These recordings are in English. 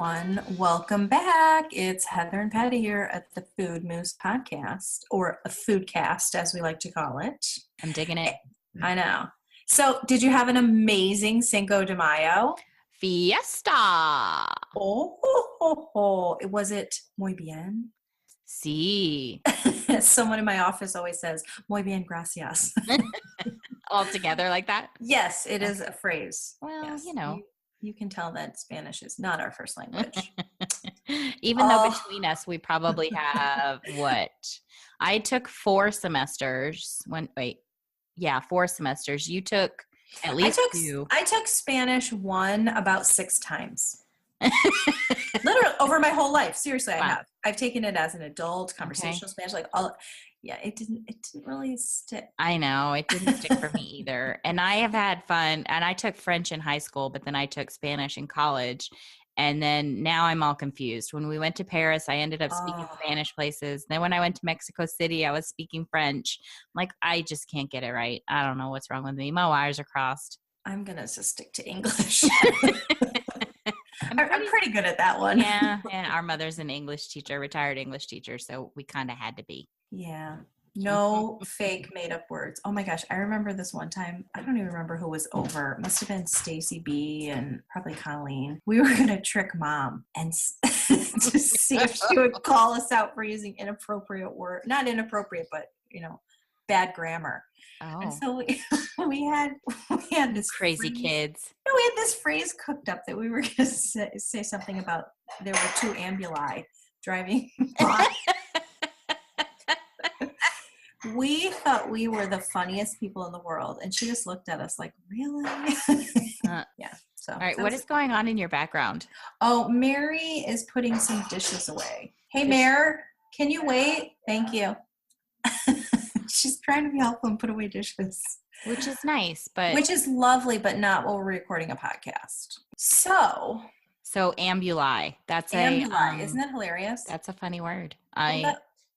everyone. Welcome back. It's Heather and Patty here at the Food Moose podcast, or a phoodcast as we like to call it. I'm digging it. I know. So did you have an amazing Cinco de Mayo? Fiesta. Was it muy bien? Sí. Someone in my office always says, muy bien, gracias. All together like that? Yes, it is a phrase. Well, yes. you know. You can tell that Spanish is not our first language. Even though between us, we probably have I took 4 semesters. 4 semesters. You took at least 2. I took Spanish 1 about 6 times. Literally over my whole life. Seriously, wow. I have. I've taken it as an adult, conversational Spanish, it didn't really stick. I know. It didn't stick for me either. And I have had fun. And I took French in high school, but then I took Spanish in college. And then now I'm all confused. When we went to Paris, I ended up speaking Spanish places. Then when I went to Mexico City, I was speaking French. Like, I just can't get it right. I don't know what's wrong with me. My wires are crossed. I'm going to just stick to English. I'm pretty good at that one. Yeah. And our mother's an English teacher, retired English teacher. So we kind of had to be. Yeah. No fake made up words. Oh my gosh. I remember this one time. I don't even remember who was over. It must have been Stacy B and probably Colleen. We were going to trick mom and to see if she would call us out for using inappropriate word. Not inappropriate, but bad grammar. Oh. And so we had this crazy kids. No, we had this phrase cooked up that we were going to say something about. There were 2 ambuli driving by. We thought we were the funniest people in the world, and she just looked at us like, really? Yeah. So, all right. What is going on in your background? Oh, Mary is putting some dishes away. Hey, Mary, can you wait? Thank you. She's trying to be helpful and put away dishes. Which is nice, but... Which is lovely, but not while we're recording a podcast. So ambuli. That's ambuli. Isn't that hilarious? That's a funny word.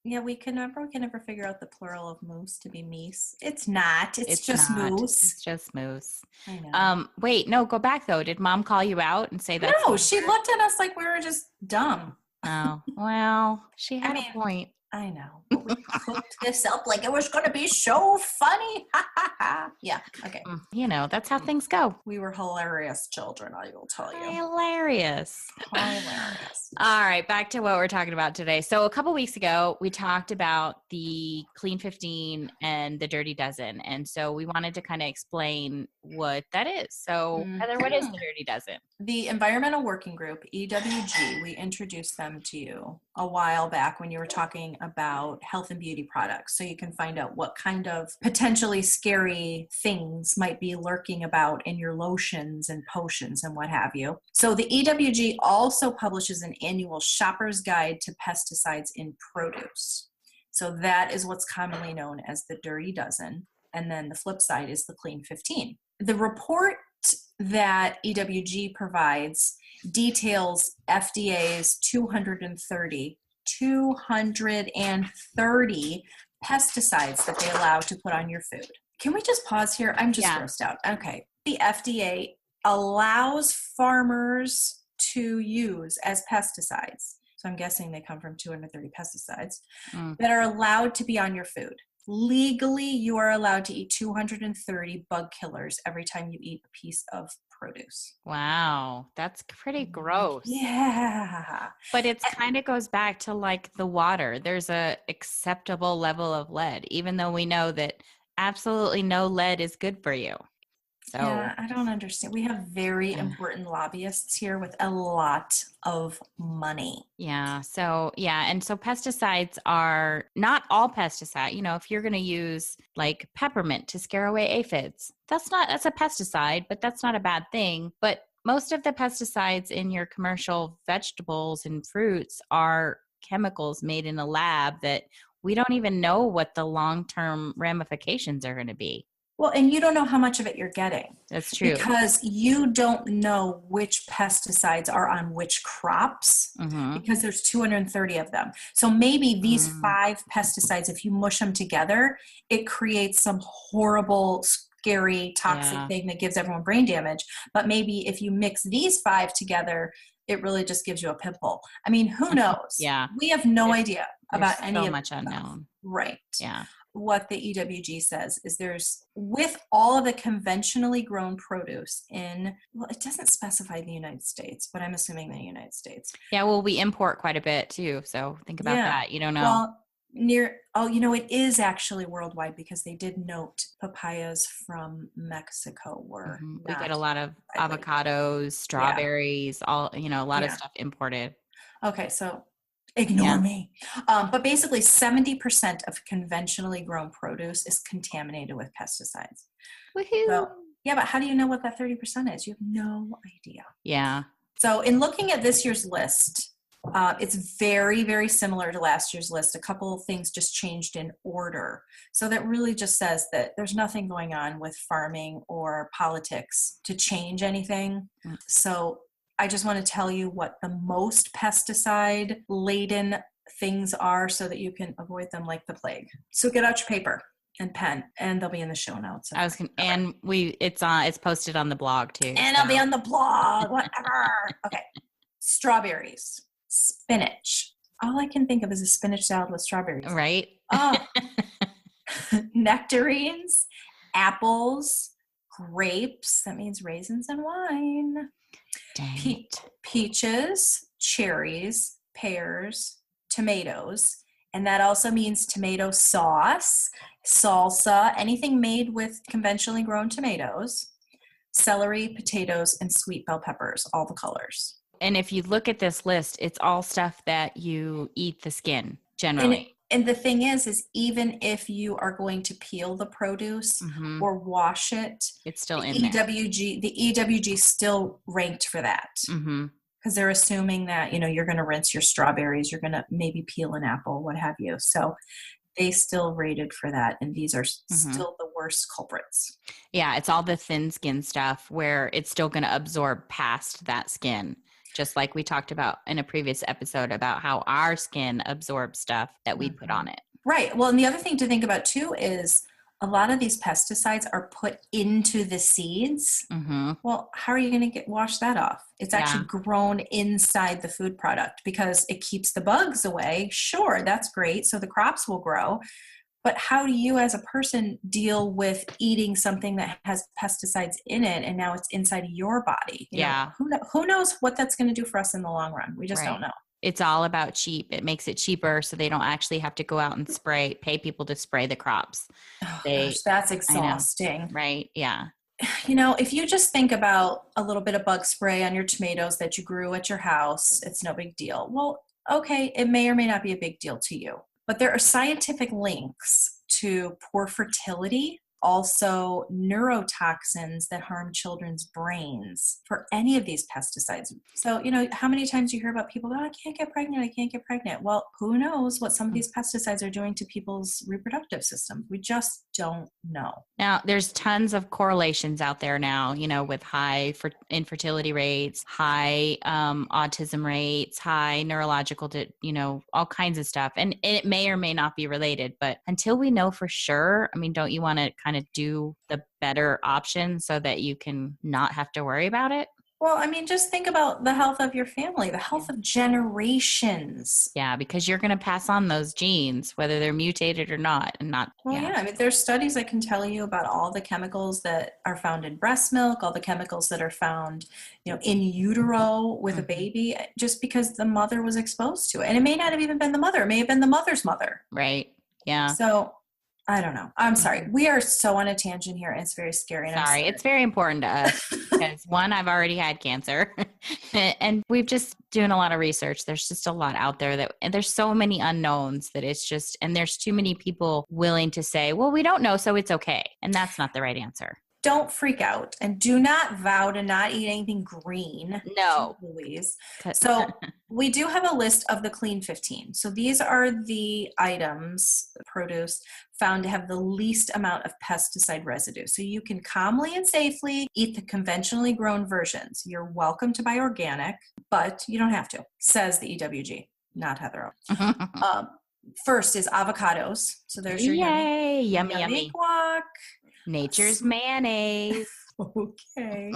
We can never figure out the plural of moose to be meese. It's not. It's just not. Moose. It's just moose. I know. Wait, no, go back though. Did mom call you out and say that? No, she looked at us like we were just dumb. Oh, well, she had a point. I know. But we cooked this up like it was going to be so funny. Yeah. Okay. That's how things go. We were hilarious children, I will tell you. Hilarious. Hilarious. All right. Back to what we're talking about today. So a couple weeks ago, we talked about the Clean 15 and the Dirty Dozen. And so we wanted to kind of explain what that is. So Heather, what is the Dirty Dozen? The Environmental Working Group, EWG, we introduced them to you a while back when you were talking about health and beauty products. So you can find out what kind of potentially scary things might be lurking about in your lotions and potions and what have you. So the EWG also publishes an annual shopper's guide to pesticides in produce. So that is what's commonly known as the Dirty Dozen. And then the flip side is the Clean 15. The report that EWG provides details FDA's 230 pesticides that they allow to put on your food. Can we just pause here? I'm just grossed out. Okay. The FDA allows farmers to use as pesticides. So I'm guessing they come from 230 pesticides that are allowed to be on your food. Legally, you are allowed to eat 230 bug killers every time you eat a piece of produce. Wow, that's pretty gross. Yeah. But it kind of goes back to like the water. There's a acceptable level of lead, even though we know that absolutely no lead is good for you. So yeah, I don't understand. We have very important lobbyists here with a lot of money. Yeah. So, and so pesticides are not all pesticide. If you're going to use like peppermint to scare away aphids, that's a pesticide, but that's not a bad thing. But most of the pesticides in your commercial vegetables and fruits are chemicals made in a lab that we don't even know what the long-term ramifications are going to be. Well, and you don't know how much of it you're getting. That's true. Because you don't know which pesticides are on which crops because there's 230 of them. So maybe these 5 pesticides, if you mush them together, it creates some horrible, scary, toxic thing that gives everyone brain damage. But maybe if you mix these 5 together, it really just gives you a pimple. I mean, who knows? Yeah. We have no idea There's about any so of much this stuff. unknown. Right. Yeah. What the EWG says is there's, with all of the conventionally grown produce in, well, it doesn't specify the United States, but I'm assuming the United States. Yeah, well, we import quite a bit too, so think about that. You don't know. Well, it is actually worldwide because they did note papayas from Mexico were We get a not lot of widely. avocados, strawberries, a lot of stuff imported. Okay, so ignore me. But basically 70% of conventionally grown produce is contaminated with pesticides. Woohoo! So, yeah, but how do you know what that 30% is? You have no idea. Yeah. So in looking at this year's list, it's very, very similar to last year's list. A couple of things just changed in order. So that really just says that there's nothing going on with farming or politics to change anything. So I just want to tell you what the most pesticide laden things are so that you can avoid them like the plague. So get out your paper and pen, and they'll be in the show notes. It's posted on the blog too. And I'll be on the blog, whatever. Okay. Strawberries, spinach. All I can think of is a spinach salad with strawberries. Right? Oh. Nectarines, apples, grapes. That means raisins and wine. Peaches, cherries, pears, tomatoes. And that also means tomato sauce, salsa, anything made with conventionally grown tomatoes, celery, potatoes, and sweet bell peppers, all the colors. And if you look at this list, it's all stuff that you eat the skin generally. And the thing is even if you are going to peel the produce or wash it, it's still in there. The EWG still ranked for that. Because they're assuming that, you're going to rinse your strawberries, you're going to maybe peel an apple, what have you. So they still rated for that. And these are still the worst culprits. Yeah, it's all the thin skin stuff where it's still going to absorb past that skin. Just like we talked about in a previous episode about how our skin absorbs stuff that we put on it. Right. Well, and the other thing to think about too is a lot of these pesticides are put into the seeds. Well, how are you going to wash that off? It's actually grown inside the food product because it keeps the bugs away. Sure, that's great. So the crops will grow. But how do you as a person deal with eating something that has pesticides in it and now it's inside your body? Who knows what that's going to do for us in the long run? We just don't know. It's all about cheap. It makes it cheaper so they don't actually have to go out and pay people to spray the crops. Gosh, that's exhausting. Right? Yeah. If you just think about a little bit of bug spray on your tomatoes that you grew at your house, it's no big deal. Well, okay, it may or may not be a big deal to you. But there are scientific links to poor fertility, also neurotoxins that harm children's brains for any of these pesticides. So, how many times you hear about people, I can't get pregnant. Well, who knows what some of these pesticides are doing to people's reproductive system? We just don't know. Now, there's tons of correlations out there now, with high infertility rates, high autism rates, high neurological, all kinds of stuff. And it may or may not be related, but until we know for sure, don't you want to kind of do the better option so that you can not have to worry about it? Well, just think about the health of your family, the health of generations. Yeah, because you're going to pass on those genes, whether they're mutated or not. There's studies that can tell you about all the chemicals that are found in breast milk, all the chemicals that are found, in utero with a baby, just because the mother was exposed to it. And it may not have even been the mother. It may have been the mother's mother. Right. Yeah. So I don't know. I'm sorry. We are so on a tangent here. It's very scary. Sorry. It's very important to us because one, I've already had cancer and we've just doing a lot of research. There's just a lot out there and there's so many unknowns that it's just, and there's too many people willing to say, well, we don't know, so it's okay. And that's not the right answer. Don't freak out and do not vow to not eat anything green. No. Louise. So we do have a list of the Clean 15. So these are the items, produce, found to have the least amount of pesticide residue. So you can calmly and safely eat the conventionally grown versions. You're welcome to buy organic, but you don't have to, says the EWG, not Heather. First is avocados. So there's your yummy guac. Nature's mayonnaise. Okay.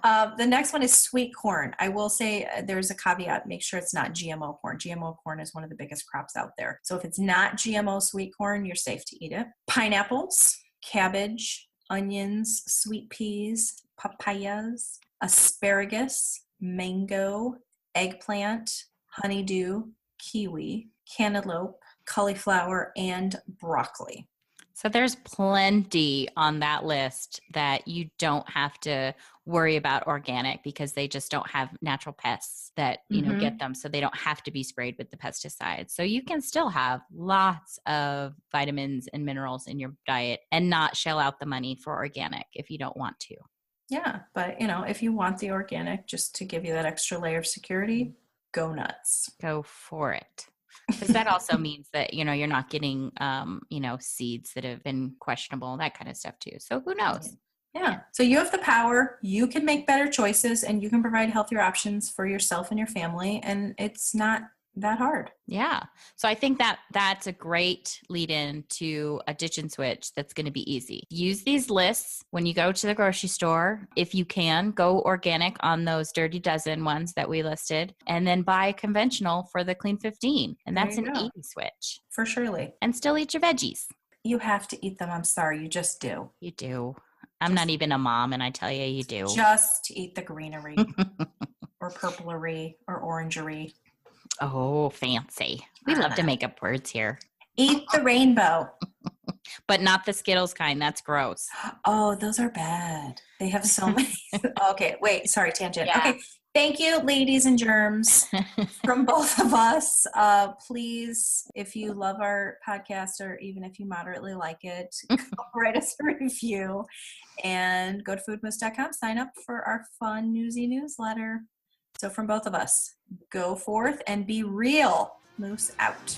The next one is sweet corn. I will say there's a caveat. Make sure it's not GMO corn. GMO corn is one of the biggest crops out there. So if it's not GMO sweet corn, you're safe to eat it. Pineapples, cabbage, onions, sweet peas, papayas, asparagus, mango, eggplant, honeydew, kiwi, cantaloupe, cauliflower, and broccoli. So there's plenty on that list that you don't have to worry about organic because they just don't have natural pests that, get them. So they don't have to be sprayed with the pesticides. So you can still have lots of vitamins and minerals in your diet and not shell out the money for organic if you don't want to. Yeah, but if you want the organic, just to give you that extra layer of security, go nuts. Go for it. Because that also means that, you're not getting, seeds that have been questionable, that kind of stuff too. So who knows? Yeah. So you have the power. You can make better choices and you can provide healthier options for yourself and your family. And it's not that hard. Yeah. So I think that that's a great lead in to a ditch and switch that's going to be easy. Use these lists when you go to the grocery store. If you can, go organic on those Dirty Dozen ones that we listed, and then buy conventional for the Clean 15. And that's an easy switch. For surely. And still eat your veggies. You have to eat them. I'm sorry. You just do. You do. I'm not even a mom, and I tell you, you do. Just eat the greenery or purplery or orangery. Oh, fancy. We love to make up words here. Eat the rainbow. But not the Skittles kind. That's gross. Oh, those are bad. They have so many. Okay, wait. Sorry, tangent. Yeah. Okay. Thank you, ladies and germs, from both of us. Please, if you love our podcast or even if you moderately like it, write us a review and go to foodmoose.com. Sign up for our fun newsy newsletter. So from both of us, go forth and be real. Moose out.